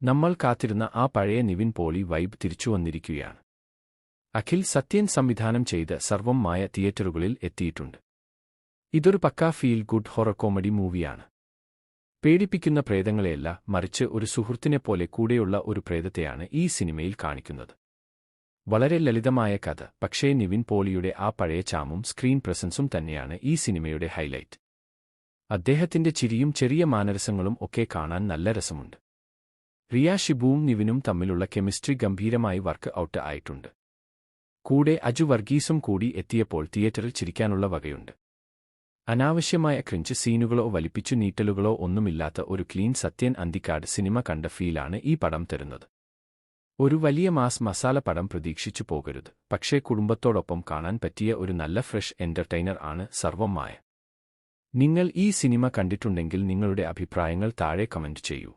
നമ്മൾ കാത്തിരുന്ന ആ പഴയ നിവിൻ പോളി വൈബ് തിരിച്ചുവന്നിരിക്കുകയാണ്. അഖിൽ സത്യൻ സംവിധാനം ചെയ്ത് സർവം മായ തിയേറ്ററുകളിൽ എത്തിയിട്ടുണ്ട്. ഇതൊരു പക്കാ ഫീൽ ഗുഡ് ഹൊറർ കോമഡി മൂവിയാണ്. പേടിപ്പിക്കുന്ന പ്രേതങ്ങളെയല്ല, മറിച്ച് ഒരു സുഹൃത്തിനെപ്പോലെ കൂടെയുള്ള ഒരു പ്രേതത്തെയാണ് ഈ സിനിമയിൽ കാണിക്കുന്നത്. വളരെ ലളിതമായ കഥ, പക്ഷേ നിവിൻ പോളിയുടെ ആ പഴയ ചാമും സ്ക്രീൻ പ്രസൻസും തന്നെയാണ് ഈ സിനിമയുടെ ഹൈലൈറ്റ്. അദ്ദേഹത്തിന്റെ ചിരിയും ചെറിയ മാനരസങ്ങളും ഒക്കെ കാണാൻ നല്ല രസമുണ്ട്. റിയ ഷിബുവും നിവിനും തമ്മിലുള്ള കെമിസ്ട്രി ഗംഭീരമായി വർക്ക് ഔട്ട് ആയിട്ടുണ്ട്. കൂടെ അജു വർഗീസും കൂടി എത്തിയപ്പോൾ തിയേറ്ററിൽ ചിരിക്കാനുള്ള വകയുണ്ട്. അനാവശ്യമായ ക്രിഞ്ച് സീനുകളോ വലിപ്പിച്ചു നീട്ടലുകളോ ഒന്നുമില്ലാത്ത ഒരു ക്ലീൻ സത്യൻ അന്തിക്കാട് സിനിമ കണ്ട ഫീലാണ് ഈ പടം തരുന്നത്. ഒരു വലിയ മാസ് മസാല പടം പ്രതീക്ഷിച്ചു പോകരുത്, പക്ഷേ കുടുംബത്തോടൊപ്പം കാണാൻ പറ്റിയ ഒരു നല്ല ഫ്രഷ് എന്റർടൈനർ ആണ് സർവം മായ. നിങ്ങൾ ഈ സിനിമ കണ്ടിട്ടുണ്ടെങ്കിൽ നിങ്ങളുടെ അഭിപ്രായങ്ങൾ താഴെ കമന്റ് ചെയ്യൂ.